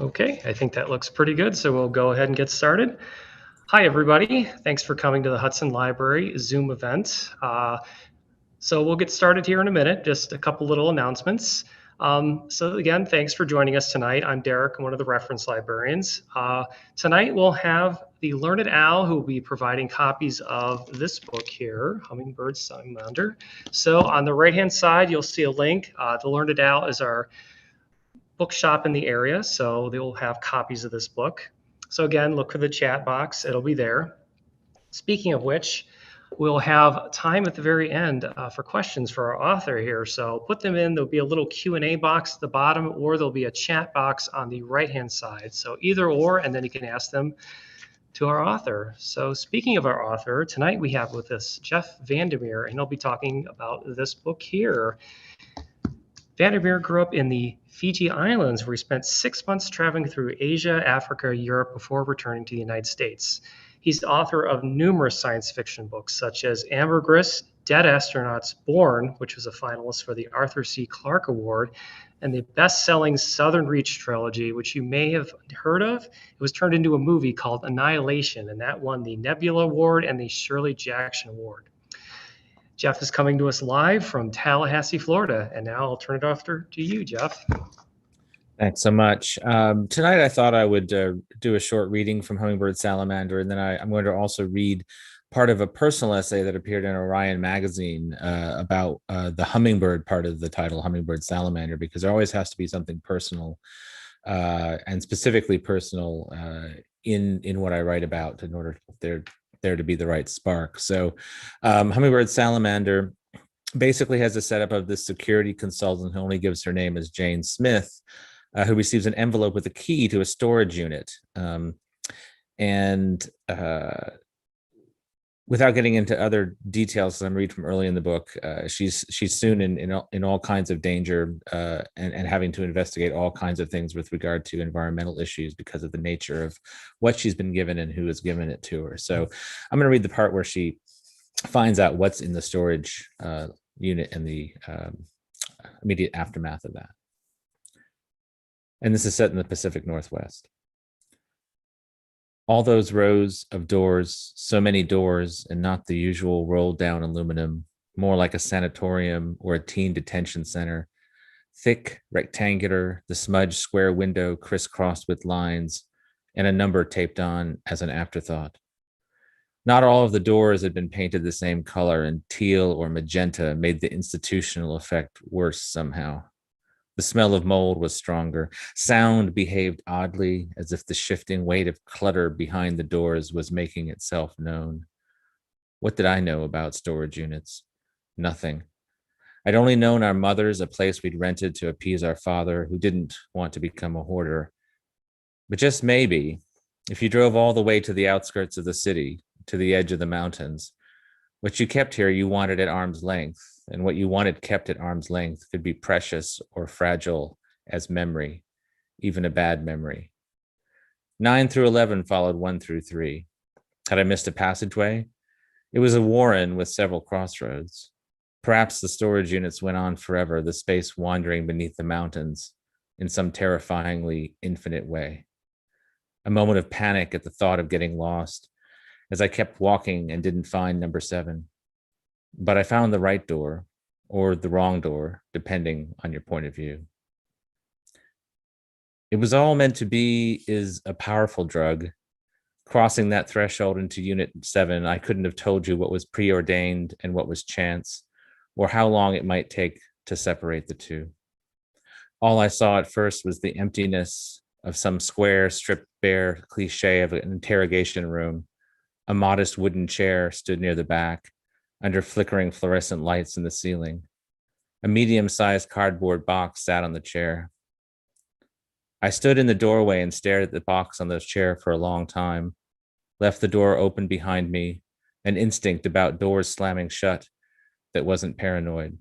Okay, I think that looks pretty good, so we'll go ahead and get started. Hi, everybody. Thanks for coming to the Hudson Library Zoom event. So we'll get started here in a minute, just a couple little announcements. So again, thanks for joining us tonight. I'm Derek, I'm one of the reference librarians. Tonight we'll have the Learned Owl who will be providing copies of this book here, Hummingbird Salamander. So on the right-hand side, you'll see a link. The Learned Owl is our bookshop in the area, so they will have copies of this book. So again, look for the chat box, it'll be there. Speaking of which, we'll have time at the very end for questions for our author here. So put them in, there'll be a little Q&A box at the bottom, or there'll be a chat box on the right-hand side. So either or, and then you can ask them to our author. So speaking of our author, tonight we have with us Jeff VanderMeer, and he'll be talking about this book here. VanderMeer grew up in the Fiji Islands, where he spent 6 months traveling through Asia, Africa, Europe before returning to the United States. He's the author of numerous science fiction books, such as Ambergris, Dead Astronauts Born, which was a finalist for the Arthur C. Clarke Award, and the best-selling Southern Reach trilogy, which you may have heard of. It was turned into a movie called Annihilation, and that won the Nebula Award and the Shirley Jackson Award. Jeff is coming to us live from Tallahassee, Florida, and now I'll turn it over to you, Jeff. Thanks so much. Tonight I thought I would do a short reading from Hummingbird Salamander, and then I'm going to also read part of a personal essay that appeared in Orion magazine about the hummingbird part of the title, Hummingbird Salamander, because there always has to be something personal and specifically personal in what I write about in order for there to be the right spark. So Hummingbird Salamander basically has a setup of this security consultant who only gives her name as Jane Smith, who receives an envelope with a key to a storage unit. Without getting into other details that I'm reading from early in the book, she's soon in all kinds of danger and having to investigate all kinds of things with regard to environmental issues because of the nature of what she's been given and who has given it to her. So I'm going to read the part where she finds out what's in the storage unit and the immediate aftermath of that. And this is set in the Pacific Northwest. All those rows of doors, so many doors, and not the usual rolled down aluminum, more like a sanatorium or a teen detention center. Thick, rectangular, the smudged square window crisscrossed with lines, and a number taped on as an afterthought. Not all of the doors had been painted the same color, and teal or magenta made the institutional effect worse somehow. The smell of mold was stronger. Sound behaved oddly, as if the shifting weight of clutter behind the doors was making itself known. What did I know about storage units? Nothing. I'd only known our mothers, a place we'd rented to appease our father, who didn't want to become a hoarder. But just maybe, if you drove all the way to the outskirts of the city, to the edge of the mountains, what you kept here you wanted at arm's length, and what you wanted kept at arm's length could be precious or fragile as memory, even a bad memory. 9 through 11 followed 1 through 3. Had I missed a passageway? It was a warren with several crossroads. Perhaps the storage units went on forever, the space wandering beneath the mountains in some terrifyingly infinite way. A moment of panic at the thought of getting lost as I kept walking and didn't find number 7. But I found the right door, or the wrong door, depending on your point of view. It was all meant to be is a powerful drug. Crossing that threshold into Unit 7, I couldn't have told you what was preordained and what was chance, or how long it might take to separate the two. All I saw at first was the emptiness of some square, stripped bare cliche of an interrogation room. A modest wooden chair stood near the back, under flickering fluorescent lights in the ceiling. A medium-sized cardboard box sat on the chair. I stood in the doorway and stared at the box on the chair for a long time, left the door open behind me, an instinct about doors slamming shut that wasn't paranoid.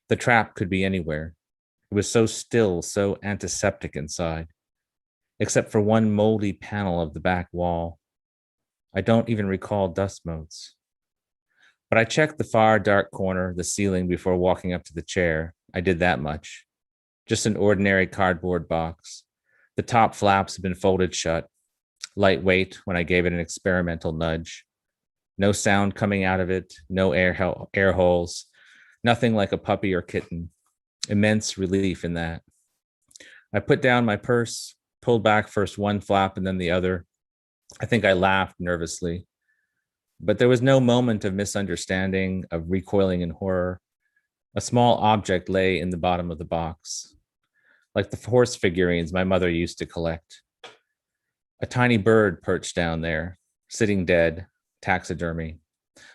The trap could be anywhere. It was so still, so antiseptic inside, except for one moldy panel of the back wall. I don't even recall dust motes. But I checked the far dark corner, the ceiling, before walking up to the chair. I did that much. Just an ordinary cardboard box. The top flaps had been folded shut, lightweight when I gave it an experimental nudge. No sound coming out of it, no air holes, nothing like a puppy or kitten. Immense relief in that. I put down my purse, pulled back first one flap and then the other. I think I laughed nervously. But there was no moment of misunderstanding, of recoiling in horror. A small object lay in the bottom of the box, like the horse figurines my mother used to collect. A tiny bird perched down there, sitting dead, taxidermy.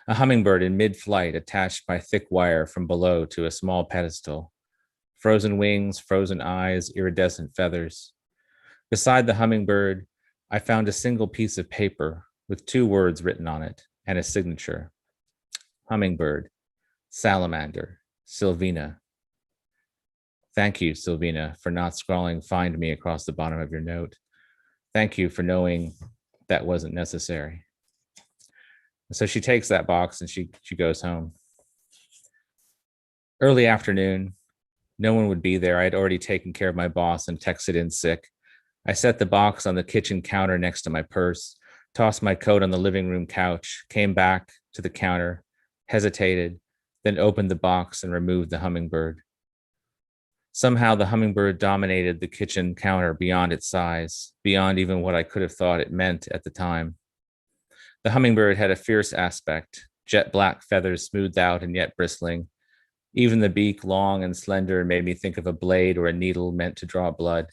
A hummingbird in mid-flight attached by thick wire from below to a small pedestal. Frozen wings, frozen eyes, iridescent feathers. Beside the hummingbird, I found a single piece of paper with 2 words written on it and a signature. Hummingbird, Salamander, Silvina. Thank you, Silvina, for not scrawling "find me" across the bottom of your note. Thank you for knowing that wasn't necessary. So she takes that box and she goes home. Early afternoon, no one would be there. I had already taken care of my boss and texted in sick. I set the box on the kitchen counter next to my purse, tossed my coat on the living room couch, came back to the counter, hesitated, then opened the box and removed the hummingbird. Somehow the hummingbird dominated the kitchen counter beyond its size, beyond even what I could have thought it meant at the time. The hummingbird had a fierce aspect, jet black feathers smoothed out and yet bristling. Even the beak, long and slender, made me think of a blade or a needle meant to draw blood.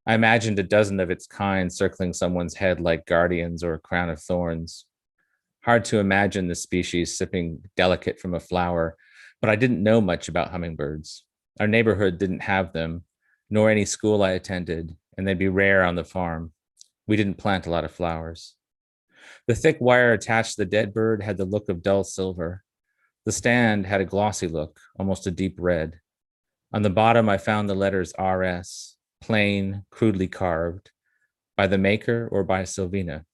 I imagined a dozen of its kind circling someone's head like guardians or a crown of thorns. Hard to imagine the species sipping delicate from a flower, but I didn't know much about hummingbirds. Our neighborhood didn't have them, nor any school I attended, and they'd be rare on the farm. We didn't plant a lot of flowers. The thick wire attached to the dead bird had the look of dull silver. The stand had a glossy look, almost a deep red. On the bottom, I found the letters RS, plain, crudely carved, by the maker or by Silvina.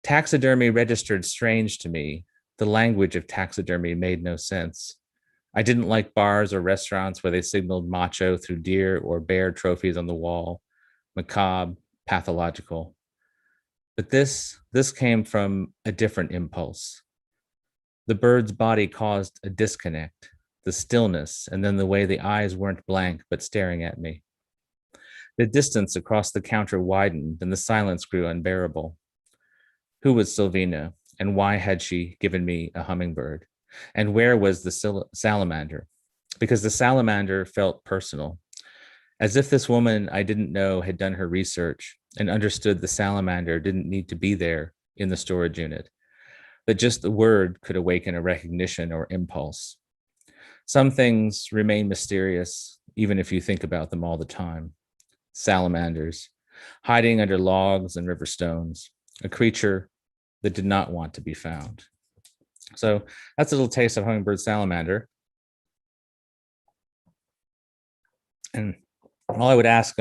Taxidermy registered strange to me. The language of taxidermy made no sense. I didn't like bars or restaurants where they signaled macho through deer or bear trophies on the wall, macabre, pathological. But this came from a different impulse. The bird's body caused a disconnect, the stillness, and then the way the eyes weren't blank but staring at me. The distance across the counter widened and the silence grew unbearable. Who was Silvina, and why had she given me a hummingbird? And where was the salamander? Because the salamander felt personal, as if this woman I didn't know had done her research and understood the salamander didn't need to be there in the storage unit, that just the word could awaken a recognition or impulse. Some things remain mysterious, even if you think about them all the time. Salamanders, hiding under logs and river stones, a creature that did not want to be found. So that's a little taste of Hummingbird Salamander. And all I would ask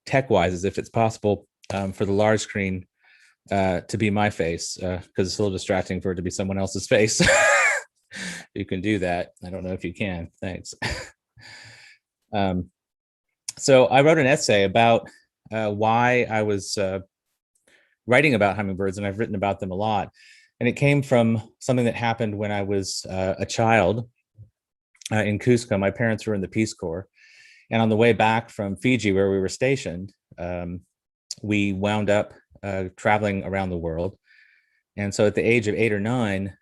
tech-wise is if it's possible for the large screen to be my face, because it's a little distracting for it to be someone else's face. You can do that. I don't know if you can. Thanks. So I wrote an essay about why I was writing about hummingbirds, and I've written about them a lot. And it came from something that happened when I was a child in Cusco. My parents were in the Peace Corps. And on the way back from Fiji, where we were stationed, we wound up traveling around the world. And so at the age of 8 or 9,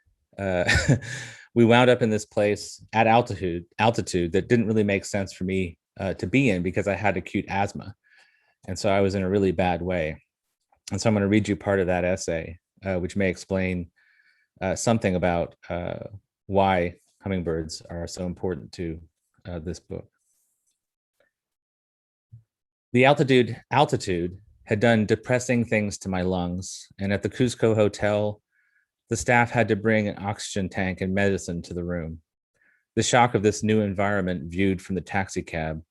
we wound up in this place at altitude that didn't really make sense for me to be in because I had acute asthma. And so I was in a really bad way. And so I'm going to read you part of that essay, which may explain something about why hummingbirds are so important to this book. The altitude had done depressing things to my lungs, and at the Cusco hotel, the staff had to bring an oxygen tank and medicine to the room. The shock of this new environment viewed from the taxi cab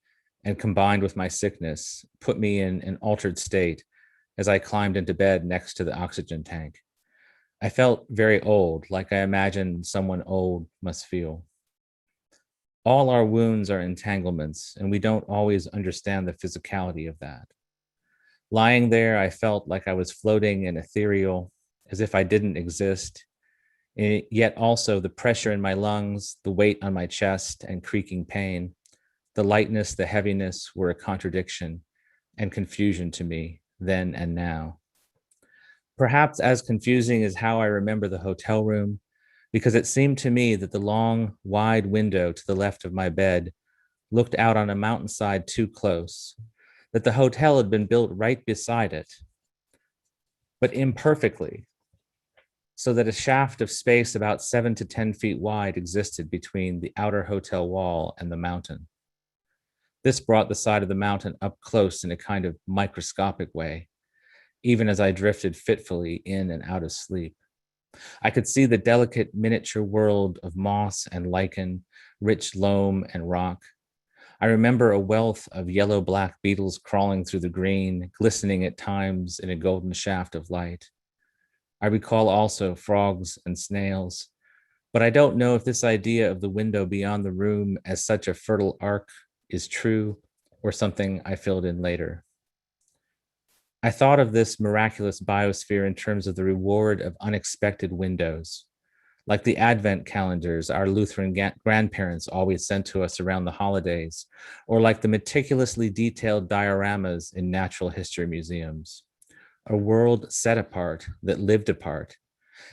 and combined with my sickness put me in an altered state as I climbed into bed next to the oxygen tank. I felt very old, like I imagined someone old must feel. All our wounds are entanglements, and we don't always understand the physicality of that. Lying there, I felt like I was floating and ethereal, as if I didn't exist, and yet also the pressure in my lungs, the weight on my chest, and creaking pain, the lightness, the heaviness were a contradiction and confusion to me then and now. Perhaps as confusing as how I remember the hotel room, because it seemed to me that the long, wide window to the left of my bed looked out on a mountainside too close, that the hotel had been built right beside it, but imperfectly, so that a shaft of space about 7 to 10 feet wide existed between the outer hotel wall and the mountain. This brought the side of the mountain up close in a kind of microscopic way, even as I drifted fitfully in and out of sleep. I could see the delicate miniature world of moss and lichen, rich loam and rock. I remember a wealth of yellow-black beetles crawling through the green, glistening at times in a golden shaft of light. I recall also frogs and snails, but I don't know if this idea of the window beyond the room as such a fertile arc is true or something I filled in later. I thought of this miraculous biosphere in terms of the reward of unexpected windows, like the Advent calendars our Lutheran grandparents always sent to us around the holidays, or like the meticulously detailed dioramas in natural history museums. A world set apart that lived apart,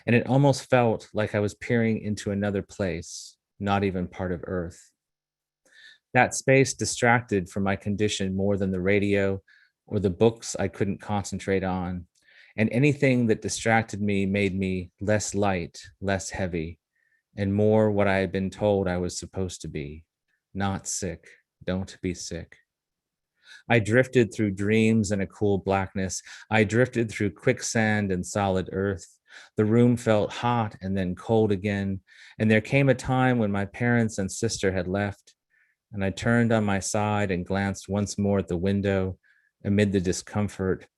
and it almost felt like I was peering into another place, not even part of Earth. That space distracted from my condition more than the radio or the books I couldn't concentrate on, and anything that distracted me made me less light, less heavy, and more what I had been told I was supposed to be, not sick. Don't be sick. I drifted through dreams and a cool blackness. I drifted through quicksand and solid earth. The room felt hot and then cold again. And there came a time when my parents and sister had left, and I turned on my side and glanced once more at the window amid the discomfort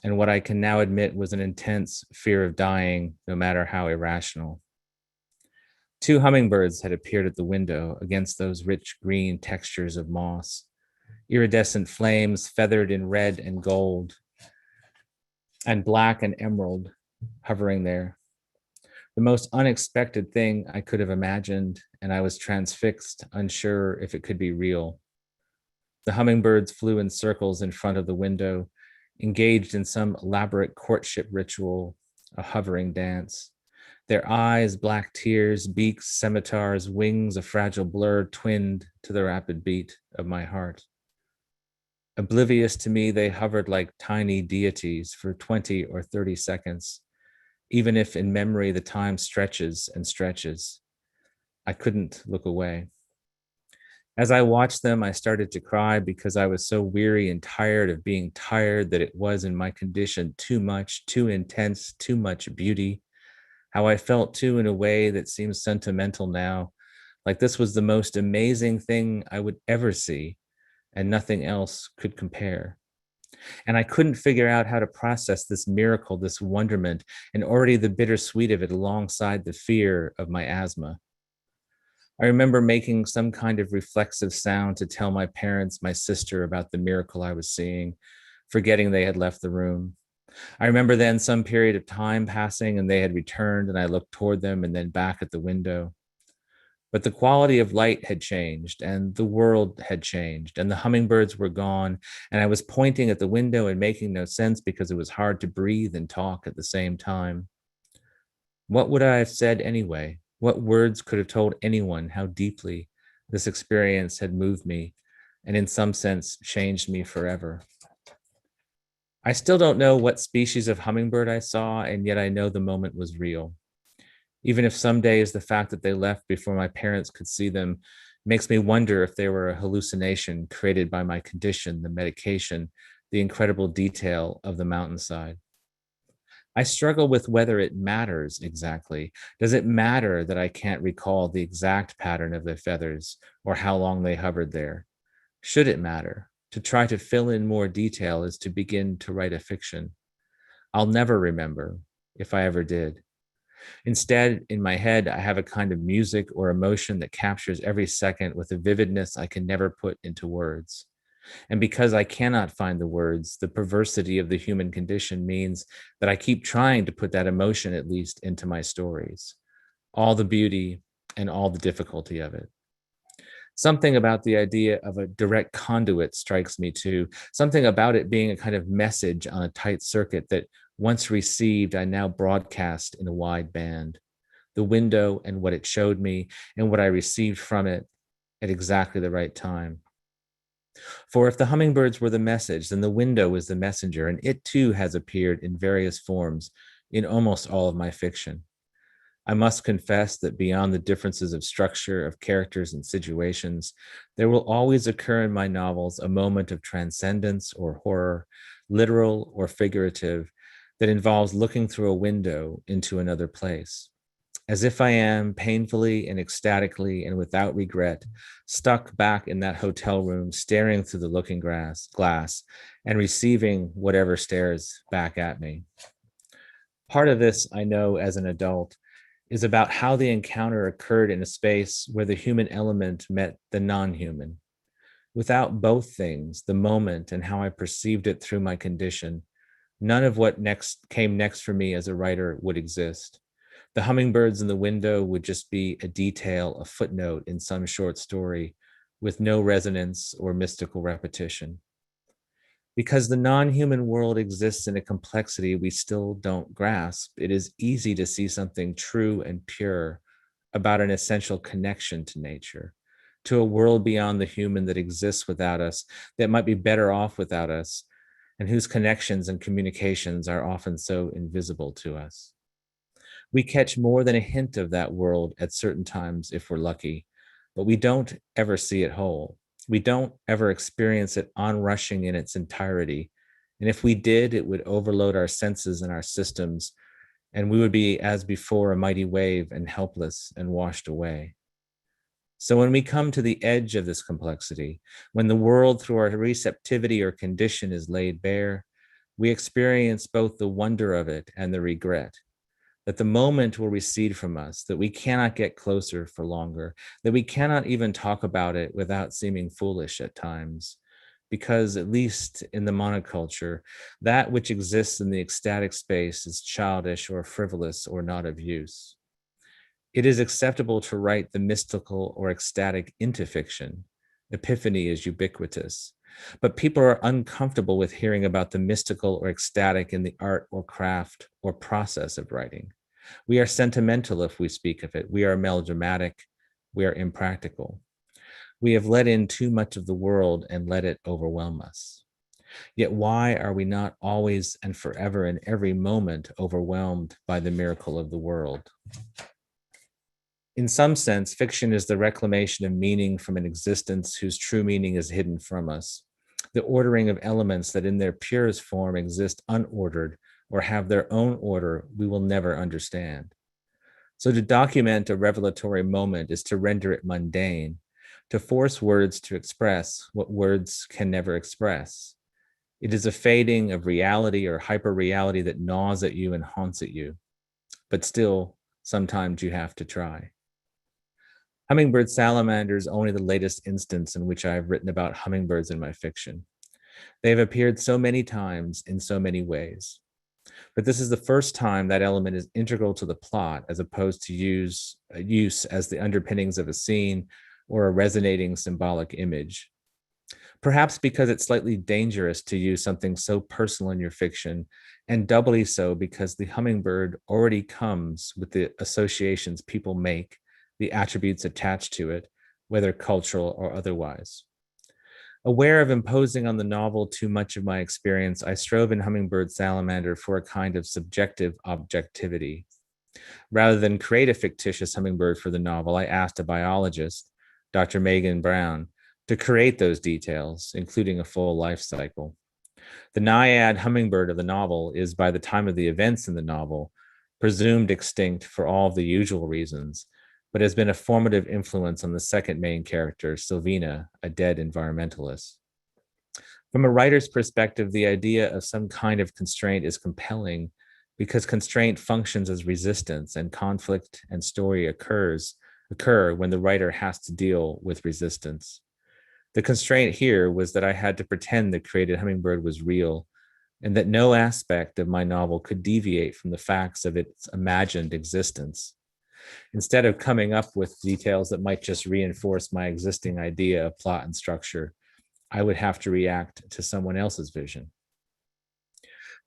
and what I can now admit was an intense fear of dying, no matter how irrational. Two hummingbirds had appeared at the window against those rich green textures of moss, iridescent flames feathered in red and gold, and black and emerald hovering there. The most unexpected thing I could have imagined, and I was transfixed, unsure if it could be real. The hummingbirds flew in circles in front of the window, engaged in some elaborate courtship ritual, a hovering dance. Their eyes, black tears, beaks, scimitars, wings, a fragile blur twinned to the rapid beat of my heart. Oblivious to me, they hovered like tiny deities for 20 or 30 seconds, even if in memory the time stretches and stretches. I couldn't look away. As I watched them, I started to cry because I was so weary and tired of being tired that it was in my condition too much, too intense, too much beauty. How I felt too in a way that seems sentimental now, like this was the most amazing thing I would ever see, and nothing else could compare. And I couldn't figure out how to process this miracle, this wonderment, and already the bittersweet of it alongside the fear of my asthma. I remember making some kind of reflexive sound to tell my parents, my sister about the miracle I was seeing, forgetting they had left the room. I remember then some period of time passing and they had returned, and I looked toward them and then back at the window. But the quality of light had changed, and the world had changed, and the hummingbirds were gone, and I was pointing at the window and making no sense because it was hard to breathe and talk at the same time. What would I have said anyway? What words could have told anyone how deeply this experience had moved me and in some sense changed me forever? I still don't know what species of hummingbird I saw, and yet I know the moment was real. Even if some days the fact that they left before my parents could see them makes me wonder if they were a hallucination created by my condition, the medication, the incredible detail of the mountainside. I struggle with whether it matters exactly. Does it matter that I can't recall the exact pattern of their feathers or how long they hovered there? Should it matter? To try to fill in more detail is to begin to write a fiction. I'll never remember, if I ever did. Instead, in my head, I have a kind of music or emotion that captures every second with a vividness I can never put into words. And because I cannot find the words, the perversity of the human condition means that I keep trying to put that emotion, at least, into my stories, all the beauty and all the difficulty of it. Something about the idea of a direct conduit strikes me too. Something about it being a kind of message on a tight circuit that once received, I now broadcast in a wide band. The window and what it showed me and what I received from it at exactly the right time. For if the hummingbirds were the message, then the window is the messenger, and it too has appeared in various forms in almost all of my fiction. I must confess that beyond the differences of structure, of characters and situations, there will always occur in my novels a moment of transcendence or horror, literal or figurative, that involves looking through a window into another place. As if I am painfully and ecstatically and without regret, stuck back in that hotel room, staring through the looking glass and receiving whatever stares back at me. Part of this, I know as an adult, is about how the encounter occurred in a space where the human element met the non-human. Without both things, the moment and how I perceived it through my condition, none of what came next for me as a writer would exist. The hummingbirds in the window would just be a detail, a footnote in some short story with no resonance or mystical repetition. Because the non-human world exists in a complexity we still don't grasp, it is easy to see something true and pure about an essential connection to nature, to a world beyond the human that exists without us, that might be better off without us, and whose connections and communications are often so invisible to us. We catch more than a hint of that world at certain times if we're lucky, but we don't ever see it whole. We don't ever experience it onrushing in its entirety. And if we did, it would overload our senses and our systems, and we would be, as before, a mighty wave and helpless and washed away. So when we come to the edge of this complexity, when the world through our receptivity or condition is laid bare, we experience both the wonder of it and the regret that the moment will recede from us, that we cannot get closer for longer, that we cannot even talk about it without seeming foolish at times. Because, at least in the monoculture, that which exists in the ecstatic space is childish or frivolous or not of use. It is acceptable to write the mystical or ecstatic into fiction. Epiphany is ubiquitous. But people are uncomfortable with hearing about the mystical or ecstatic in the art or craft or process of writing. We are sentimental if we speak of it. We are melodramatic. We are impractical. We have let in too much of the world and let it overwhelm us. Yet why are we not always and forever in every moment overwhelmed by the miracle of the world? In some sense, fiction is the reclamation of meaning from an existence whose true meaning is hidden from us, the ordering of elements that in their purest form exist unordered or have their own order we will never understand. So to document a revelatory moment is to render it mundane, to force words to express what words can never express. It is a fading of reality or hyper-reality that gnaws at you and haunts at you. But still, sometimes you have to try. Hummingbird Salamander is only the latest instance in which I have written about hummingbirds in my fiction. They have appeared so many times in so many ways. But this is the first time that element is integral to the plot as opposed to use as the underpinnings of a scene or a resonating symbolic image. Perhaps because it's slightly dangerous to use something so personal in your fiction, and doubly so because the hummingbird already comes with the associations people make, the attributes attached to it, whether cultural or otherwise. Aware of imposing on the novel too much of my experience, I strove in Hummingbird Salamander for a kind of subjective objectivity. Rather than create a fictitious hummingbird for the novel, I asked a biologist, Dr. Megan Brown, to create those details, including a full life cycle. The naiad hummingbird of the novel is, by the time of the events in the novel, presumed extinct for all of the usual reasons, but has been a formative influence on the second main character, Silvina, a dead environmentalist. From a writer's perspective, the idea of some kind of constraint is compelling because constraint functions as resistance, and conflict and story occur when the writer has to deal with resistance. The constraint here was that I had to pretend the created hummingbird was real, and that no aspect of my novel could deviate from the facts of its imagined existence. Instead of coming up with details that might just reinforce my existing idea of plot and structure, I would have to react to someone else's vision.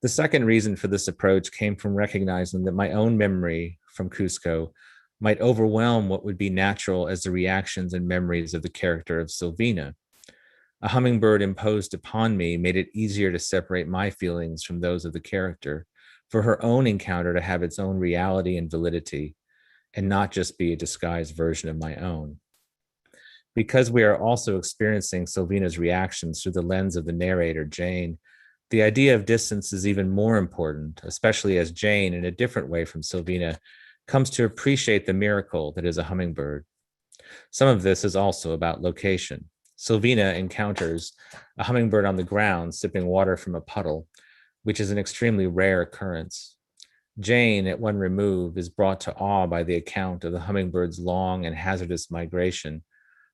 The second reason for this approach came from recognizing that my own memory from Cusco might overwhelm what would be natural as the reactions and memories of the character of Silvina. A hummingbird imposed upon me made it easier to separate my feelings from those of the character, for her own encounter to have its own reality and validity, and not just be a disguised version of my own. Because we are also experiencing Silvina's reactions through the lens of the narrator, Jane, the idea of distance is even more important, especially as Jane, in a different way from Silvina, comes to appreciate the miracle that is a hummingbird. Some of this is also about location. Silvina encounters a hummingbird on the ground sipping water from a puddle, which is an extremely rare occurrence. Jane, at one remove, is brought to awe by the account of the hummingbird's long and hazardous migration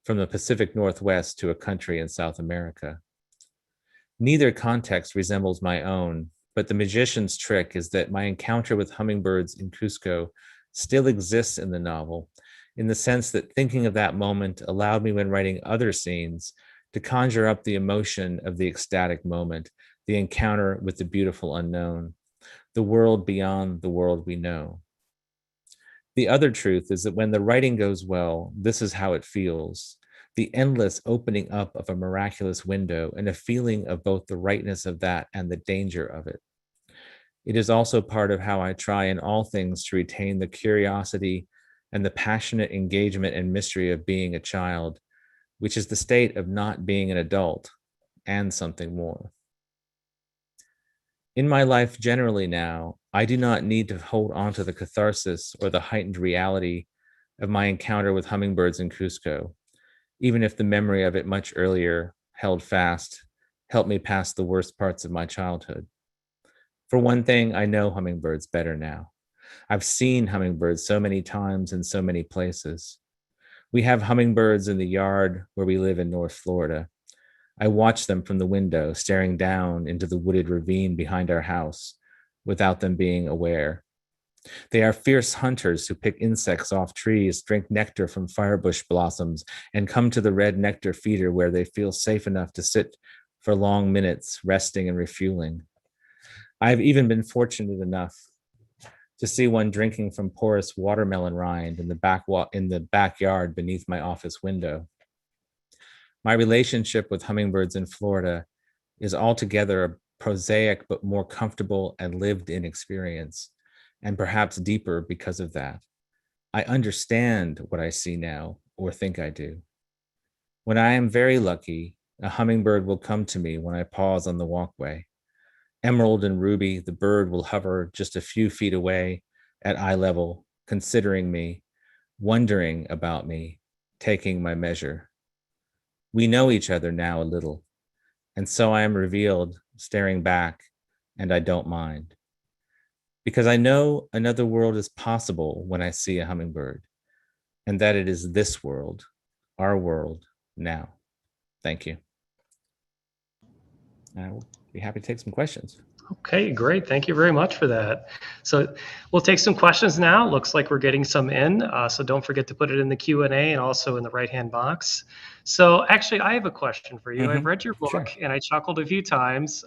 from the Pacific Northwest to a country in South America. Neither context resembles my own, but the magician's trick is that my encounter with hummingbirds in Cusco still exists in the novel, in the sense that thinking of that moment allowed me, when writing other scenes, to conjure up the emotion of the ecstatic moment, the encounter with the beautiful unknown, the world beyond the world we know. The other truth is that when the writing goes well, this is how it feels. The endless opening up of a miraculous window, and a feeling of both the rightness of that and the danger of it. It is also part of how I try in all things to retain the curiosity and the passionate engagement and mystery of being a child, which is the state of not being an adult and something more. In my life generally now, I do not need to hold on to the catharsis or the heightened reality of my encounter with hummingbirds in Cusco, even if the memory of it much earlier, held fast, helped me pass the worst parts of my childhood. For one thing, I know hummingbirds better now. I've seen hummingbirds so many times in so many places. We have hummingbirds in the yard where we live in North Florida. I watch them from the window, staring down into the wooded ravine behind our house, without them being aware. They are fierce hunters who pick insects off trees, drink nectar from firebush blossoms, and come to the red nectar feeder where they feel safe enough to sit for long minutes, resting and refueling. I've even been fortunate enough to see one drinking from porous watermelon rind in the backyard beneath my office window. My relationship with hummingbirds in Florida is altogether a prosaic but more comfortable and lived-in experience, and perhaps deeper because of that. I understand what I see now, or think I do. When I am very lucky, a hummingbird will come to me when I pause on the walkway. Emerald and ruby, the bird will hover just a few feet away at eye level, considering me, wondering about me, taking my measure. We know each other now a little, and so I am revealed, staring back, and I don't mind. Because I know another world is possible when I see a hummingbird, and that it is this world, our world, now. Thank you. I will be happy to take some questions. Okay, great. Thank you very much for that. So we'll take some questions now. Looks like we're getting some in. So don't forget to put it in the Q&A and also in the right-hand box. So actually, I have a question for you. I've read your book, Sure. and I chuckled a few times.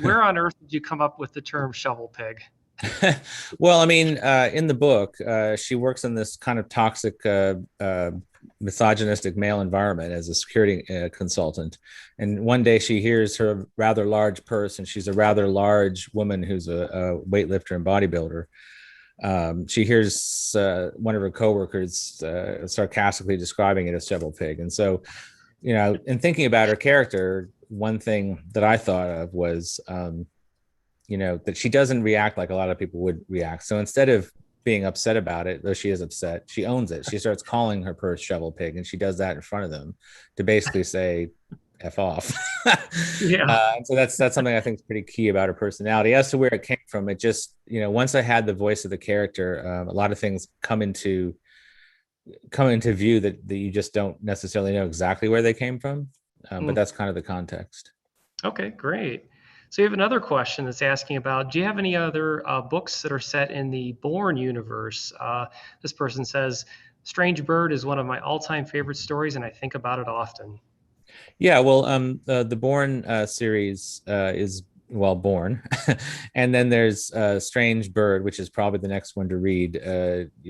Where on earth did you come up with the term shovel pig? Well, I mean, in the book, she works in this kind of toxic, misogynistic male environment as a security consultant. And one day she hears her rather large purse, and she's a rather large woman who's a weightlifter and bodybuilder. She hears one of her coworkers sarcastically describing it as shovel pig. And so, you know, in thinking about her character, one thing that I thought of was, you know, that she doesn't react like a lot of people would react. So instead of being upset about it, though she is upset, she owns it. She starts calling her purse shovel pig, and she does that in front of them to basically say, F off. Yeah. And so that's something I think is pretty key about her personality. As to where it came from, it just, once I had the voice of the character, a lot of things come into view that you just don't necessarily know exactly where they came from. But Mm. that's kind of the context. Okay, great. So you have another question that's asking about, do you have any other books that are set in the Bourne universe? This person says, Strange Bird is one of my all-time favorite stories, and I think about it often. Yeah, well, the Born series is well born, and then there's Strange Bird, which is probably the next one to read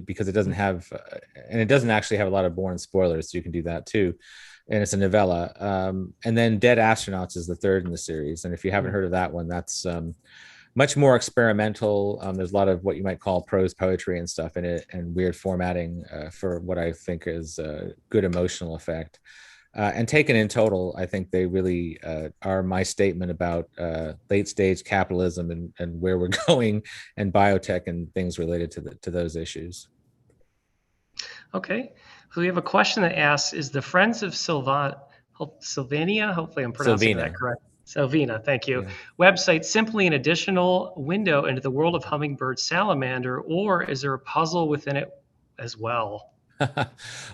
because it doesn't have, and it doesn't actually have a lot of Born spoilers, so you can do that too. And it's a novella. And then Dead Astronauts is the third in the series, and if you haven't heard of that one, that's much more experimental. There's a lot of what you might call prose poetry and stuff in it, and weird formatting for what I think is good emotional effect. And taken in total, I think they really are my statement about late stage capitalism and where we're going, and biotech and things related to those issues. Okay. So we have a question that asks, is the Friends of Sylvania, hopefully I'm pronouncing that Silvina, correct. Silvina, thank you. yeah. Website simply an additional window into the world of Hummingbird Salamander, or is there a puzzle within it as well?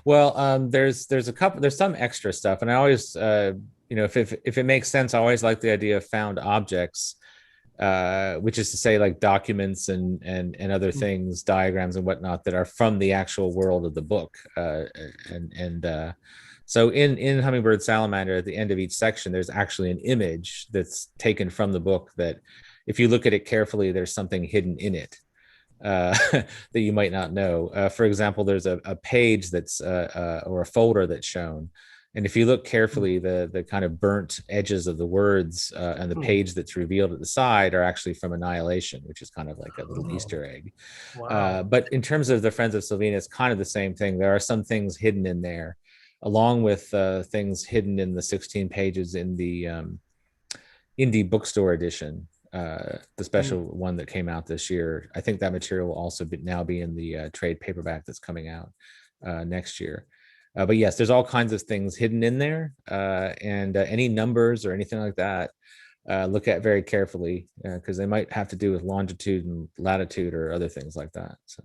Well, there's some extra stuff, and I always, if it makes sense, I always like the idea of found objects, which is to say, like documents and other things, diagrams and whatnot that are from the actual world of the book. So in Hummingbird Salamander, at the end of each section, there's actually an image that's taken from the book that, if you look at it carefully, there's something hidden in it that you might not know. For example, there's a page that's or a folder that's shown, and if you look carefully, the kind of burnt edges of the words and the page that's revealed at the side are actually from Annihilation, which is kind of like a little Easter egg. Wow. But in terms of the Friends of Silvina, it's kind of the same thing. There are some things hidden in there, along with things hidden in the 16 pages in the indie bookstore edition, the special one that came out this year. I think that material will also now be in the trade paperback that's coming out next year. But yes, there's all kinds of things hidden in there, and any numbers or anything like that, look at very carefully because they might have to do with longitude and latitude or other things like that. So.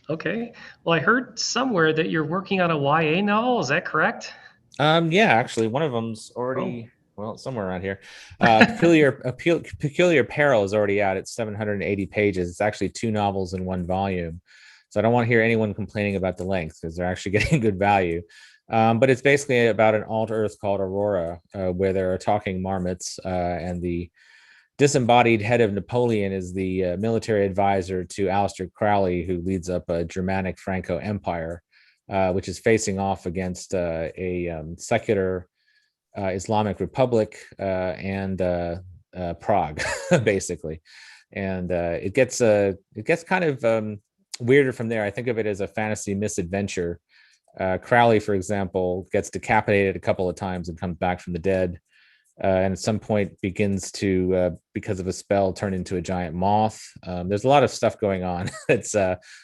Okay. Well, I heard somewhere that you're working on a YA novel. Is that correct? Yeah, actually, one of them's Oh. already, well, somewhere around here. Peculiar Peril is already out. It's 780 pages. It's actually two novels in one volume. So I don't want to hear anyone complaining about the length because they're actually getting good value. But it's basically about an alt Earth called Aurora, where there are talking marmots, and the disembodied head of Napoleon is the military advisor to Aleister Crowley, who leads up a Germanic Franco Empire, which is facing off against a secular Islamic Republic and Prague, basically. And it gets kind of weirder from there. I think of it as a fantasy misadventure. Crowley, for example, gets decapitated a couple of times and comes back from the dead. And at some point begins to, because of a spell, turn into a giant moth. There's a lot of stuff going on. It's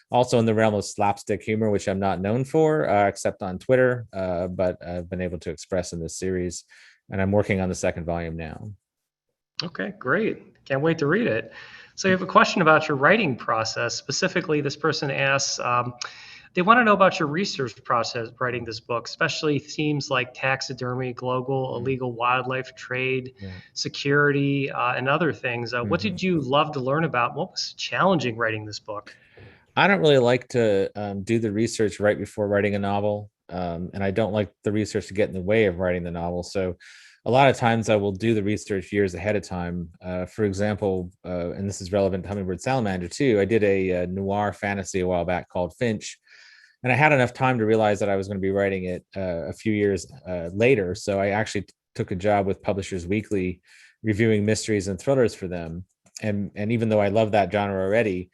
also in the realm of slapstick humor, which I'm not known for, except on Twitter, but I've been able to express in this series. And I'm working on the second volume now. Okay, great. Can't wait to read it. So you have a question about your writing process. Specifically, this person asks, they want to know about your research process writing this book, especially themes like taxidermy, global illegal wildlife trade, Yeah. security, and other things. What Mhm. did you love to learn about? What was challenging writing this book? I don't really like to do the research right before writing a novel. And I don't like the research to get in the way of writing the novel. So a lot of times I will do the research years ahead of time. For example, and this is relevant to Hummingbird Salamander too, I did a noir fantasy a while back called Finch. And I had enough time to realize that I was going to be writing it a few years later. So I actually took a job with Publishers Weekly reviewing mysteries and thrillers for them. And even though I love that genre already,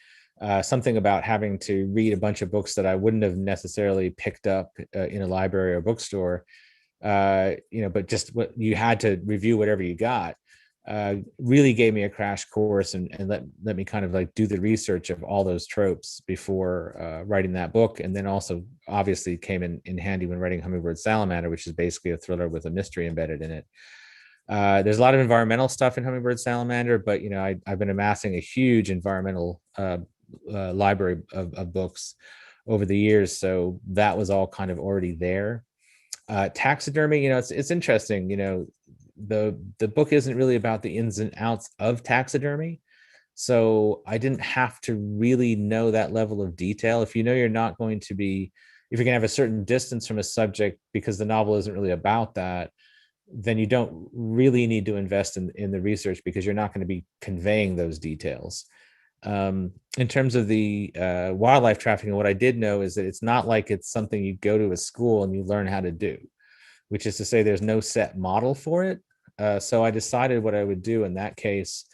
something about having to read a bunch of books that I wouldn't have necessarily picked up in a library or bookstore, but just what you had to review whatever you got. really gave me a crash course and let me kind of like do the research of all those tropes before writing that book. And then also obviously came in handy when writing Hummingbird Salamander, which is basically a thriller with a mystery embedded in it. There's a lot of environmental stuff in Hummingbird Salamander, but I've been amassing a huge environmental library of books over the years, so that was all kind of already there. Taxidermy, it's interesting. The book isn't really about the ins and outs of taxidermy, so I didn't have to really know that level of detail. If you're not going to be, if you're going to have a certain distance from a subject because the novel isn't really about that, then you don't really need to invest in the research because you're not going to be conveying those details. In terms of the wildlife trafficking, what I did know is that it's not like it's something you go to a school and you learn how to do, which is to say there's no set model for it. So I decided what I would do in that case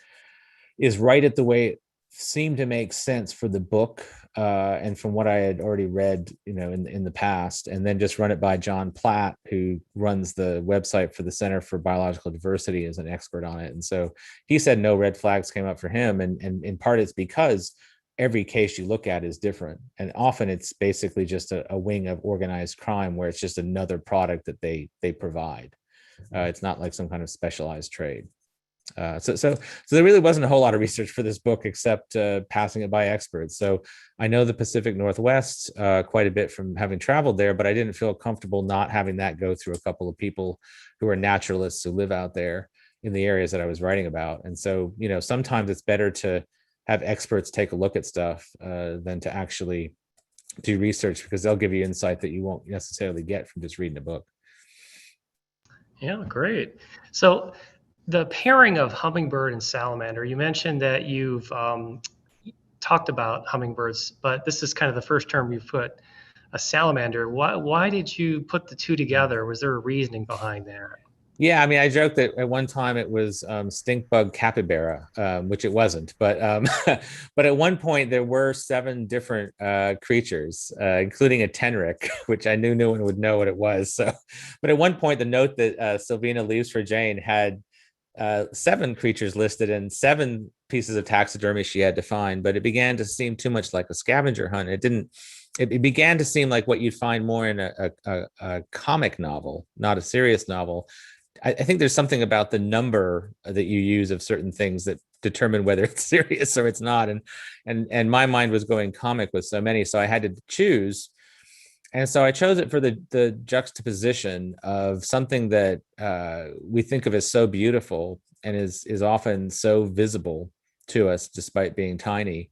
is write it the way it seemed to make sense for the book, and from what I had already read, in the past, and then just run it by John Platt, who runs the website for the Center for Biological Diversity, as an expert on it. And so he said no red flags came up for him, and in part it's because every case you look at is different, and often it's basically just a wing of organized crime where it's just another product that they provide. It's not like some kind of specialized trade. So there really wasn't a whole lot of research for this book except passing it by experts. So I know the Pacific Northwest quite a bit from having traveled there, but I didn't feel comfortable not having that go through a couple of people who are naturalists who live out there in the areas that I was writing about. And so, sometimes it's better to have experts take a look at stuff than to actually do research, because they'll give you insight that you won't necessarily get from just reading a book. Yeah, great. So the pairing of hummingbird and salamander, you mentioned that you've talked about hummingbirds, but this is kind of the first term you've put, a salamander. Why did you put the two together? Was there a reasoning behind that? Yeah, I mean, I joked that at one time it was stink bug capybara, which it wasn't. But but at one point there were 7 different creatures, including a tenric, which I knew no one would know what it was. So, but at one point the note that Silvina leaves for Jane had 7 creatures listed and 7 pieces of taxidermy she had to find. But it began to seem too much like a scavenger hunt. It didn't. It began to seem like what you'd find more in a comic novel, not a serious novel. I think there's something about the number that you use of certain things that determine whether it's serious or it's not. And my mind was going comic with so many, so I had to choose. And so I chose it for the juxtaposition of something that we think of as so beautiful and is often so visible to us despite being tiny,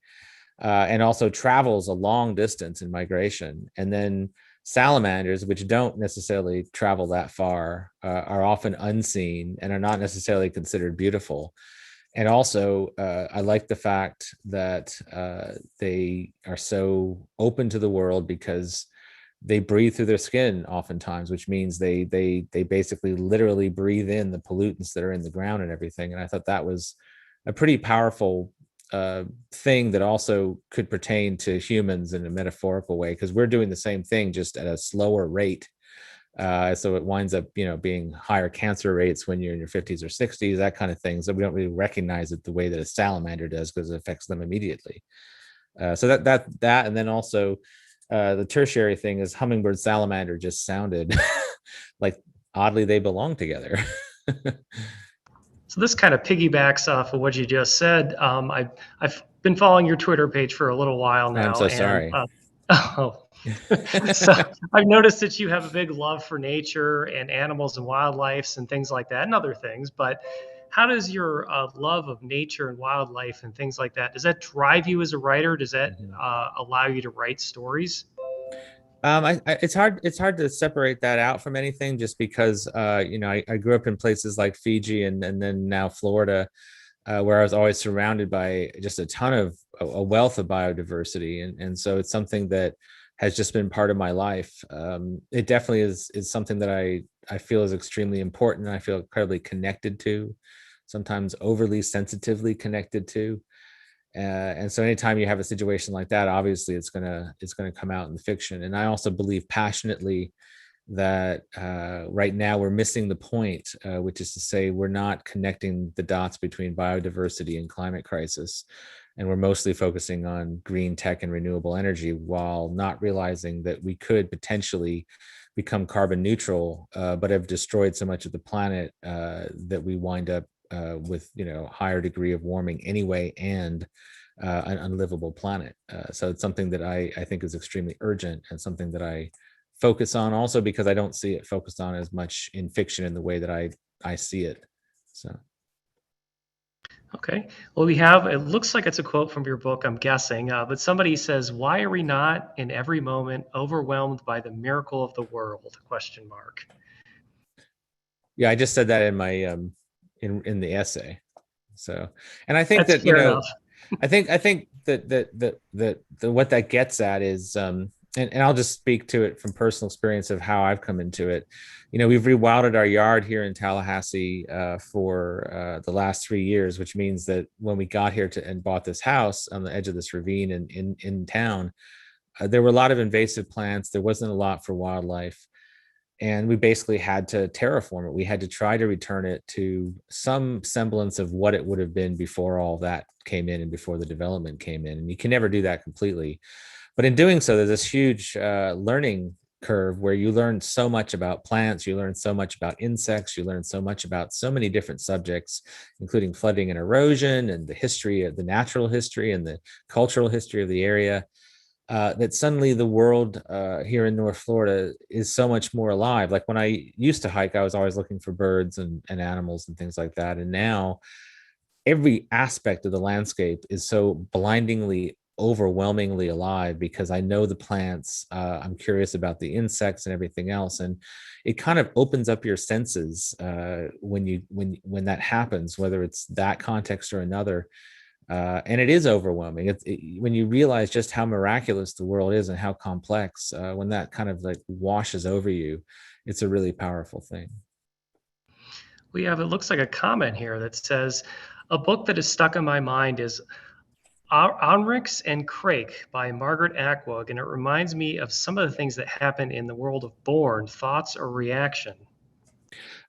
and also travels a long distance in migration. And then salamanders, which don't necessarily travel that far, are often unseen and are not necessarily considered beautiful. And also, I like the fact that they are so open to the world because they breathe through their skin oftentimes, which means they basically literally breathe in the pollutants that are in the ground and everything. And I thought that was a pretty powerful thing that also could pertain to humans in a metaphorical way, because we're doing the same thing just at a slower rate. So it winds up, being higher cancer rates when you're in your 50s or 60s, that kind of thing. So we don't really recognize it the way that a salamander does because it affects them immediately. So that, and then also the tertiary thing is hummingbird salamander just sounded like oddly they belong together. So this kind of piggybacks off of what you just said. I've been following your Twitter page for a little while now. I'm so and sorry. oh, so I've noticed that you have a big love for nature and animals and wildlife and things like that and other things. But how does your love of nature and wildlife and things like that, does that drive you as a writer? Does that allow you to write stories? It's hard. It's hard to separate that out from anything, just because, I grew up in places like Fiji and then now Florida, where I was always surrounded by just a ton of a wealth of biodiversity, and so it's something that has just been part of my life. It definitely is something that I feel is extremely important, and I feel incredibly connected to, sometimes overly sensitively connected to. And so anytime you have a situation like that, obviously it's gonna come out in the fiction. And I also believe passionately that right now we're missing the point, which is to say we're not connecting the dots between biodiversity and climate crisis. And we're mostly focusing on green tech and renewable energy while not realizing that we could potentially become carbon neutral, but have destroyed so much of the planet that we wind up with, higher degree of warming anyway, and an unlivable planet. So it's something that I think is extremely urgent, and something that I focus on also because I don't see it focused on as much in fiction in the way that I see it. So. Okay. Well, it looks like it's a quote from your book, I'm guessing, but somebody says, "Why are we not in every moment overwhelmed by the miracle of the world?" Question mark. Yeah, I just said that in my in the essay. So, and I think That's that, fair enough. I think that what that gets at is, and I'll just speak to it from personal experience of how I've come into it. We've rewilded our yard here in Tallahassee for the last 3 years, which means that when we got here and bought this house on the edge of this ravine in town, there were a lot of invasive plants. There wasn't a lot for wildlife. And we basically had to terraform it. We had to try to return it to some semblance of what it would have been before all that came in and before the development came in. And you can never do that completely. But in doing so, there's this huge learning curve where you learn so much about plants, you learn so much about insects, you learn so much about so many different subjects, including flooding and erosion and the history of the natural history and the cultural history of the area. That suddenly the world here in North Florida is so much more alive. Like when I used to hike, I was always looking for birds and animals and things like that. And now every aspect of the landscape is so blindingly, overwhelmingly alive because I know the plants. I'm curious about the insects and everything else. And it kind of opens up your senses when that happens, whether it's that context or another. And it is overwhelming. When you realize just how miraculous the world is and how complex, when that kind of like washes over you, it's a really powerful thing. It looks like a comment here that says, "A book that is stuck in my mind is Onrix and Crake by Margaret Atwood, and it reminds me of some of the things that happen in the world of Bourne. Thoughts or reaction?"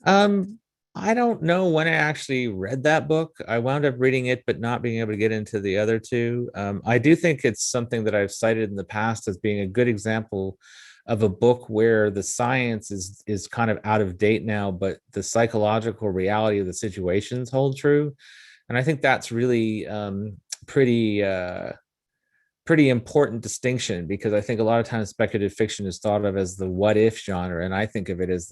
Um, I don't know when I actually read that book. I wound up reading it, but not being able to get into the other two. I do think it's something that I've cited in the past as being a good example of a book where the science is kind of out of date now, but the psychological reality of the situations hold true. And I think that's really pretty pretty important distinction, because I think a lot of times speculative fiction is thought of as the what if genre, and I think of it as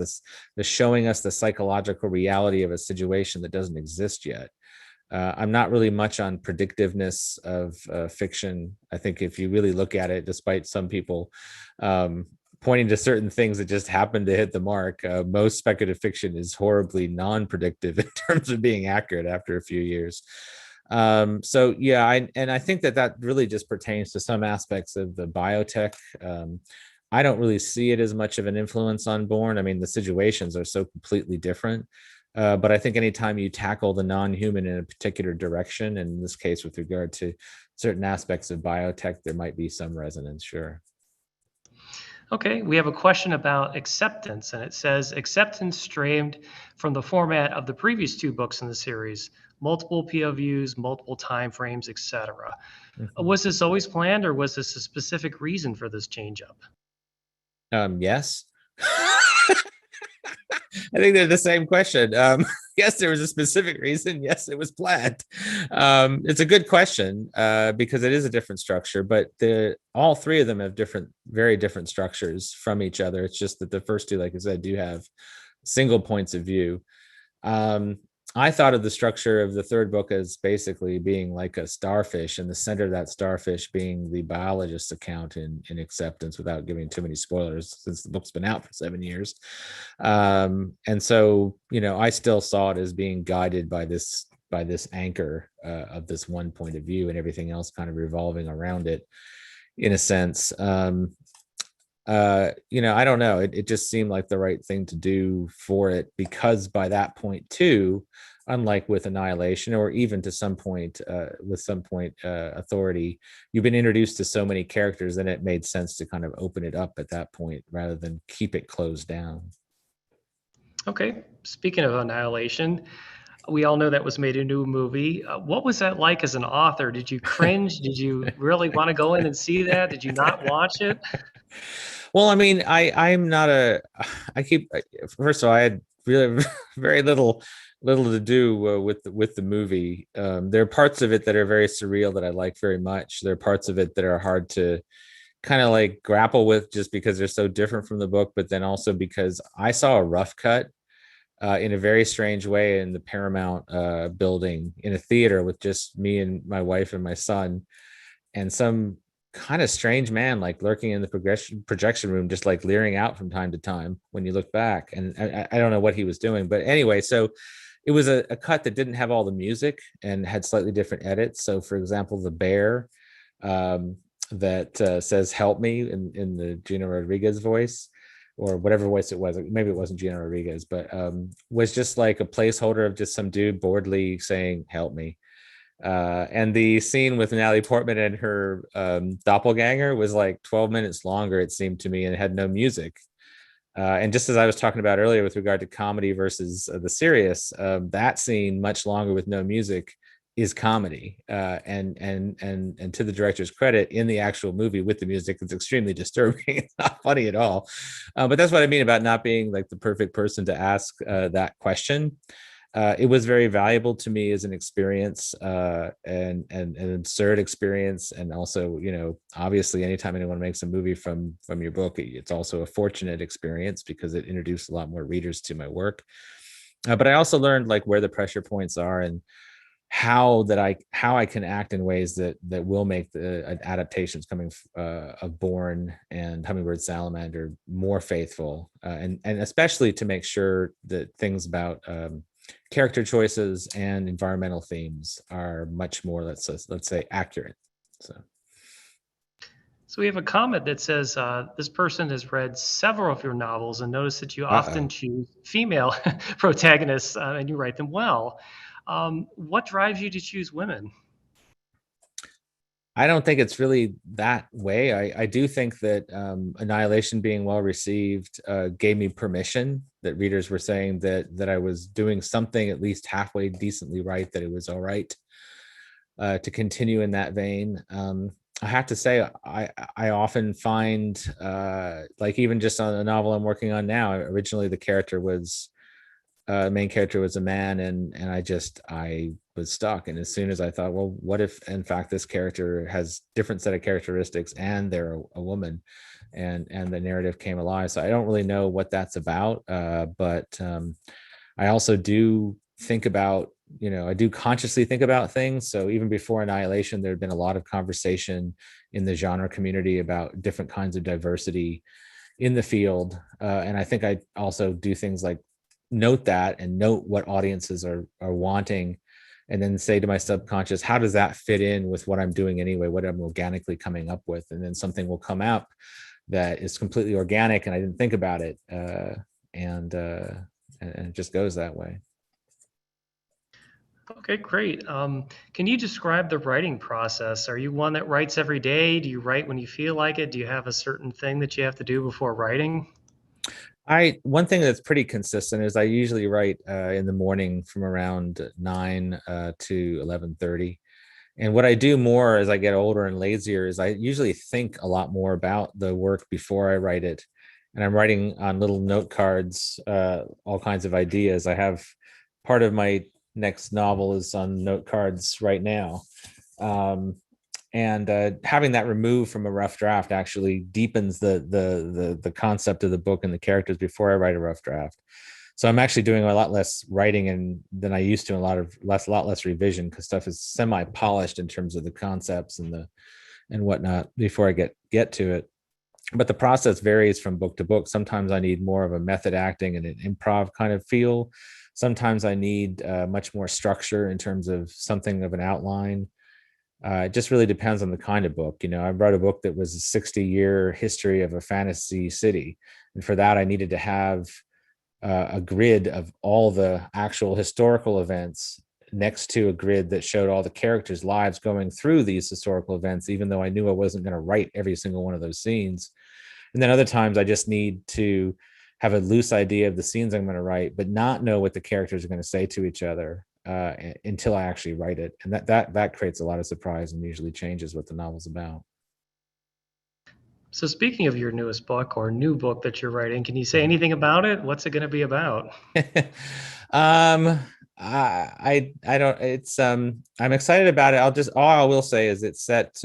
the showing us the psychological reality of a situation that doesn't exist yet. I'm not really much on predictiveness of fiction. I think if you really look at it, despite some people pointing to certain things that just happen to hit the mark, most speculative fiction is horribly non-predictive in terms of being accurate after a few years. So yeah, I think that really just pertains to some aspects of the biotech. I don't really see it as much of an influence on Bourne. I mean, the situations are so completely different. But I think anytime you tackle the non-human in a particular direction, and in this case with regard to certain aspects of biotech, there might be some resonance, sure. Okay, we have a question about acceptance, and it says, "Acceptance strayed from the format of the previous two books in the series, multiple POVs, multiple time frames, etc. Mhm. Was this always planned, or was this a specific reason for this change up?" Yes. I think they're the same question. Yes, there was a specific reason. Yes, it was planned. It's a good question because it is a different structure, but all three of them have very different structures from each other. It's just that the first two, like I said, do have single points of view. Um, I thought of the structure of the third book as basically being like a starfish, and the center of that starfish being the biologist's account in Acceptance, without giving too many spoilers since the book's been out for 7 years. And so, I still saw it as being guided by this anchor of this one point of view, and everything else kind of revolving around it in a sense. I don't know. It just seemed like the right thing to do for it, because by that point too, unlike with Annihilation, or even to some point with some point Authority, you've been introduced to so many characters, and it made sense to kind of open it up at that point rather than keep it closed down. Okay. Speaking of Annihilation, we all know that was made a new movie. What was that like as an author? Did you cringe? Did you really want to go in and see that? Did you not watch it? Well, I mean, I'm not a. I keep first of all, I had really very little to do with the movie. There are parts of it that are very surreal that I like very much. There are parts of it that are hard to kind of like grapple with just because they're so different from the book, but then also because I saw a rough cut in a very strange way in the Paramount building in a theater with just me and my wife and my son, and some kind of strange man like lurking in the projection room, just like leering out from time to time when you look back. And I don't know what he was doing, but anyway, so it was a cut that didn't have all the music and had slightly different edits. So, for example, the bear that says "Help me" in the Gina Rodriguez voice, or whatever voice it was. Maybe it wasn't Gina Rodriguez, but was just like a placeholder of just some dude boredly saying "Help me." And the scene with Natalie Portman and her doppelganger was like 12 minutes longer, it seemed to me, and it had no music. And just as I was talking about earlier with regard to comedy versus the serious, that scene, much longer with no music, is comedy. And to the director's credit, in the actual movie with the music, it's extremely disturbing. It's not funny at all. But that's what I mean about not being like the perfect person to ask that question. It was very valuable to me as an experience, and an absurd experience. And also, you know, obviously anytime anyone makes a movie from your book, it's also a fortunate experience because it introduced a lot more readers to my work. But I also learned like where the pressure points are, and how I can act in ways that will make the adaptations coming of Born and Hummingbird Salamander more faithful, and especially to make sure that things about character choices and environmental themes are much more, let's say, accurate. So we have a comment that says this person has read several of your novels and noticed that you often Uh-oh. choose female protagonists and you write them well. What drives you to choose women? I don't think it's really that way. I do think that Annihilation being well received gave me permission, that readers were saying that I was doing something at least halfway decently right, that it was all right to continue in that vein. I have to say, I often find like even just on a novel I'm working on now, originally the main character was a man, and I was stuck. And as soon as I thought, well, what if in fact this character has different set of characteristics and they're a woman, and the narrative came alive. So I don't really know what that's about, but I also do think about, you know, I do consciously think about things. So even before Annihilation, there had been a lot of conversation in the genre community about different kinds of diversity in the field, and I think I also do things like note that and note what audiences are wanting, and then say to my subconscious, how does that fit in with what I'm doing anyway, what I'm organically coming up with? And then something will come up that is completely organic and I didn't think about it, and it just goes that way. Okay, great. Can you describe the writing process? Are you one that writes every day? Do you write when you feel like it? Do you have a certain thing that you have to do before writing? One thing that's pretty consistent is I usually write in the morning from around 9 to 11:30. And what I do more as I get older and lazier is I usually think a lot more about the work before I write it. And I'm writing on little note cards, all kinds of ideas. I have part of my next novel is on note cards right now. Um, and having that removed from a rough draft actually deepens the concept of the book and the characters before I write a rough draft. So I'm actually doing a lot less writing than I used to, a lot less revision, because stuff is semi polished in terms of the concepts and whatnot before I get to it. But the process varies from book to book. Sometimes I need more of a method acting and an improv kind of feel. Sometimes I need much more structure in terms of something of an outline. It just really depends on the kind of book. You know, I wrote a book that was a 60-year history of a fantasy city. And for that, I needed to have a grid of all the actual historical events next to a grid that showed all the characters' lives going through these historical events, even though I knew I wasn't going to write every single one of those scenes. And then other times I just need to have a loose idea of the scenes I'm going to write, but not know what the characters are going to say to each other until I actually write it. And that creates a lot of surprise and usually changes what the novel's about. So speaking of your newest book or new book that you're writing, can you say anything about it? What's it going to be about? um I don't, it's I'm excited about it. All I will say is it's set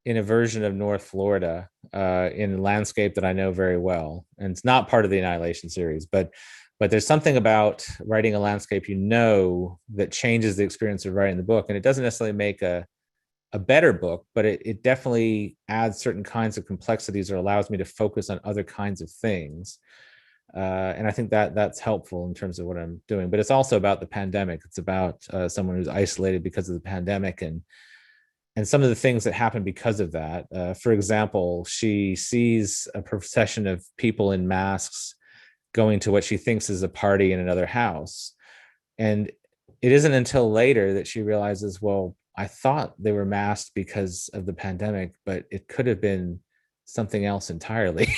in a version of North Florida, in a landscape that I know very well. And it's not part of the Annihilation series, but there's something about writing a landscape, that changes the experience of writing the book. And it doesn't necessarily make a better book, but it definitely adds certain kinds of complexities or allows me to focus on other kinds of things. And I think that's helpful in terms of what I'm doing. But it's also about the pandemic. It's about someone who's isolated because of the pandemic, and some of the things that happen because of that. For example, she sees a procession of people in masks going to what she thinks is a party in another house. And it isn't until later that she realizes, well, I thought they were masked because of the pandemic, but it could have been something else entirely.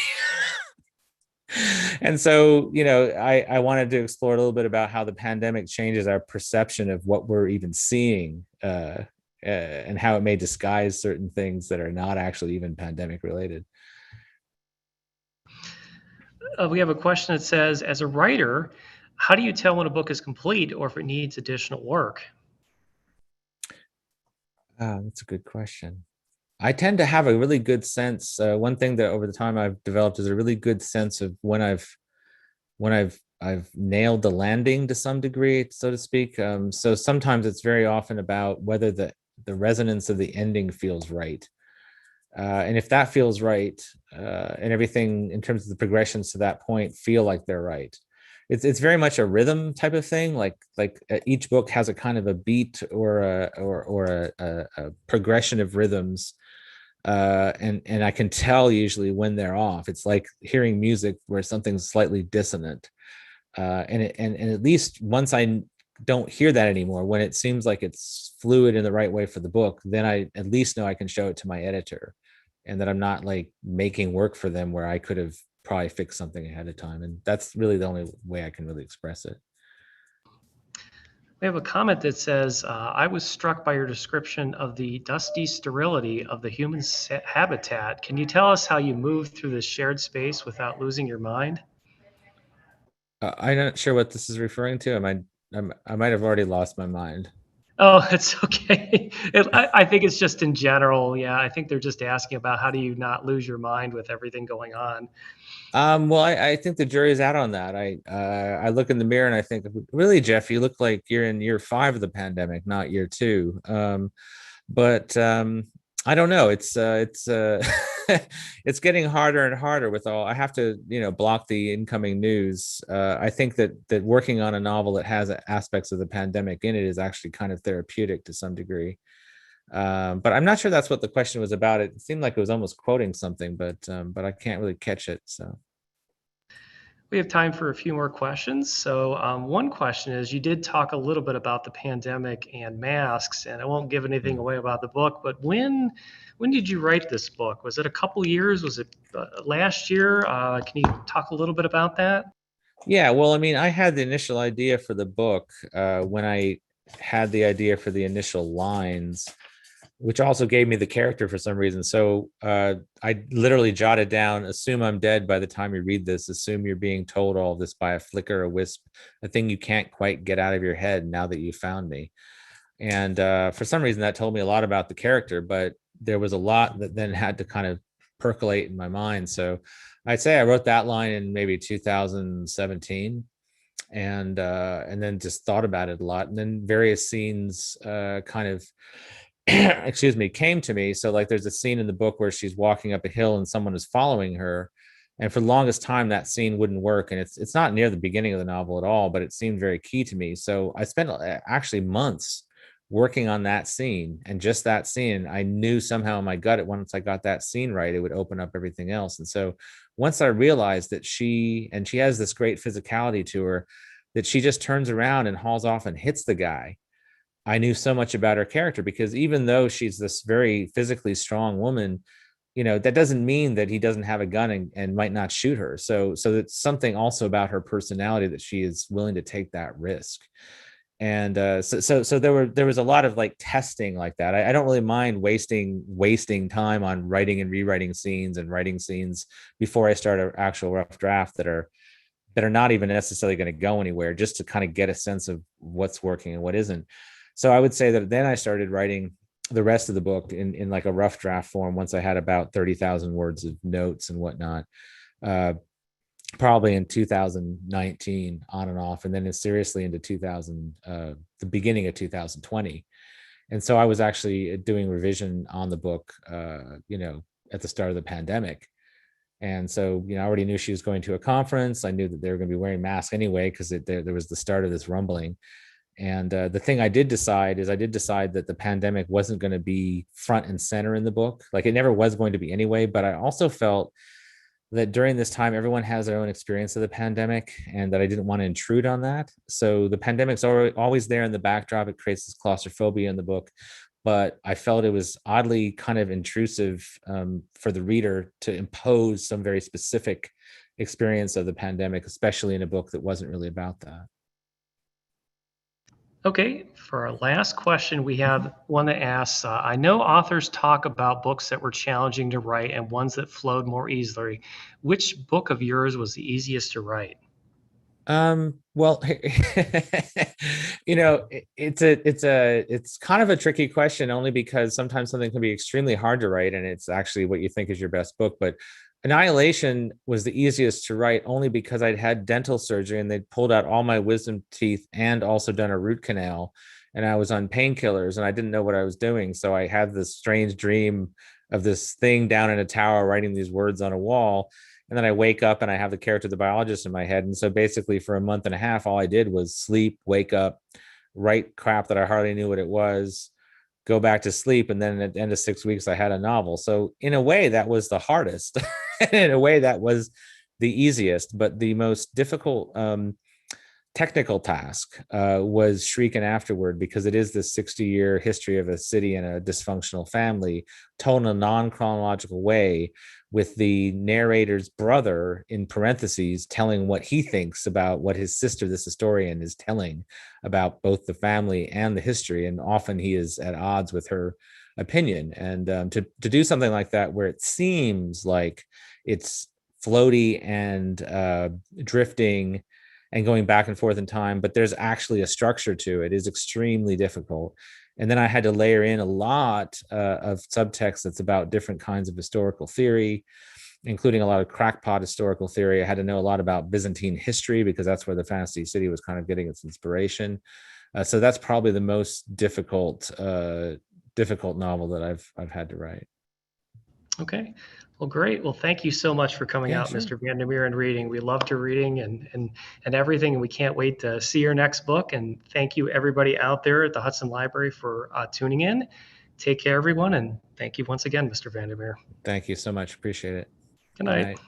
And so, I wanted to explore a little bit about how the pandemic changes our perception of what we're even seeing, and how it may disguise certain things that are not actually even pandemic related. We have a question that says, as a writer, how do you tell when a book is complete or if it needs additional work? That's a good question. I tend to have a really good sense. One thing that over the time I've developed is a really good sense of when I've nailed the landing to some degree, so to speak. So sometimes it's very often about whether the resonance of the ending feels right. And if that feels right, and everything in terms of the progressions to that point feel like they're right, it's very much a rhythm type of thing. Like each book has a kind of a beat or a progression of rhythms, and I can tell usually when they're off. It's like hearing music where something's slightly dissonant, and at least once I don't hear that anymore, when it seems like it's fluid in the right way for the book, then I at least know I can show it to my editor, and that I'm not like making work for them where I could have probably fixed something ahead of time. And that's really the only way I can really express it. We have a comment that says, I was struck by your description of the dusty sterility of the human habitat. Can you tell us how you move through this shared space without losing your mind? I'm not sure what this is referring to. I might have already lost my mind. Oh, it's okay. I think it's just in general. Yeah, I think they're just asking about how do you not lose your mind with everything going on. Well, I think the jury's out on that. I look in the mirror and I think, really, Jeff, you look like you're in year 5 of the pandemic, not year 2. But I don't know. It's it's getting harder and harder with all. I have to, block the incoming news. I think that working on a novel that has aspects of the pandemic in it is actually kind of therapeutic to some degree. But I'm not sure that's what the question was about. It seemed like it was almost quoting something, but I can't really catch it. So. We have time for a few more questions. So, one question is, you did talk a little bit about the pandemic and masks, and I won't give anything away about the book. But when did you write this book? Was it a couple years? Was it last year? Can you talk a little bit about that? Yeah, well, I mean, I had the initial idea for the book when I had the idea for the initial lines, which also gave me the character for some reason. So I literally jotted down, assume I'm dead by the time you read this, assume you're being told all this by a flicker, a wisp, a thing you can't quite get out of your head now that you found me. And for some reason, that told me a lot about the character, but there was a lot that then had to kind of percolate in my mind. So I'd say I wrote that line in maybe 2017, and then just thought about it a lot. And then various scenes kind of excuse me, came to me. So like there's a scene in the book where she's walking up a hill and someone is following her. And for the longest time, that scene wouldn't work. And it's not near the beginning of the novel at all, but it seemed very key to me. So I spent actually months working on that scene, and just that scene, I knew somehow in my gut, once I got that scene right, it would open up everything else. And so once I realized that she has this great physicality to her, that she just turns around and hauls off and hits the guy, I knew so much about her character. Because even though she's this very physically strong woman, that doesn't mean that he doesn't have a gun and might not shoot her. So it's something also about her personality that she is willing to take that risk. And so there was a lot of like testing like that. I don't really mind wasting time on writing and rewriting scenes and writing scenes before I start an actual rough draft that are not even necessarily going to go anywhere, just to kind of get a sense of what's working and what isn't. So I would say that then I started writing the rest of the book in like a rough draft form once I had about 30,000 words of notes and whatnot. Probably in 2019 on and off, and then seriously into the beginning of 2020. And so I was actually doing revision on the book at the start of the pandemic. And so I already knew she was going to a conference. I knew that they were going to be wearing masks anyway, because there was the start of this rumbling. And the thing I did decide that the pandemic wasn't going to be front and center in the book. Like, it never was going to be anyway. But I also felt that during this time, everyone has their own experience of the pandemic, and that I didn't want to intrude on that. So the pandemic's always there in the backdrop. It creates this claustrophobia in the book, but I felt it was oddly kind of intrusive for the reader to impose some very specific experience of the pandemic, especially in a book that wasn't really about that. Okay, for our last question, we have one that asks, I know authors talk about books that were challenging to write and ones that flowed more easily. Which book of yours was the easiest to write? Well, it's kind of a tricky question, only because sometimes something can be extremely hard to write and it's actually what you think is your best book. But Annihilation was the easiest to write only because I'd had dental surgery and they'd pulled out all my wisdom teeth and also done a root canal, and I was on painkillers and I didn't know what I was doing. So I had this strange dream of this thing down in a tower writing these words on a wall. And then I wake up and I have the character of the biologist in my head. And so basically for a month and a half, all I did was sleep, wake up, write crap that I hardly knew what it was, go back to sleep. And then at the end of 6 weeks, I had a novel. So in a way, that was the hardest. In a way, that was the easiest. But the most difficult technical task was Shriek and Afterward, because it is this 60-year history of a city and a dysfunctional family told in a non-chronological way, with the narrator's brother in parentheses telling what he thinks about what his sister, this historian, is telling about both the family and the history. And often he is at odds with her opinion. And to do something like that, where it seems like it's floaty and drifting and going back and forth in time, but there's actually a structure to it, is extremely difficult. And then I had to layer in a lot of subtext that's about different kinds of historical theory, including a lot of crackpot historical theory. I had to know a lot about Byzantine history, because that's where the Fantasy City was kind of getting its inspiration. So that's probably the most difficult novel that I've had to write. Okay. Well, great. Well, thank you so much for coming Yeah, out, sure. Mr. VanderMeer, and reading. We loved your reading and everything, and we can't wait to see your next book. And thank you, everybody out there at the Hudson Library, for tuning in. Take care, everyone, and thank you once again, Mr. VanderMeer. Thank you so much. Appreciate it. Good Good night. night.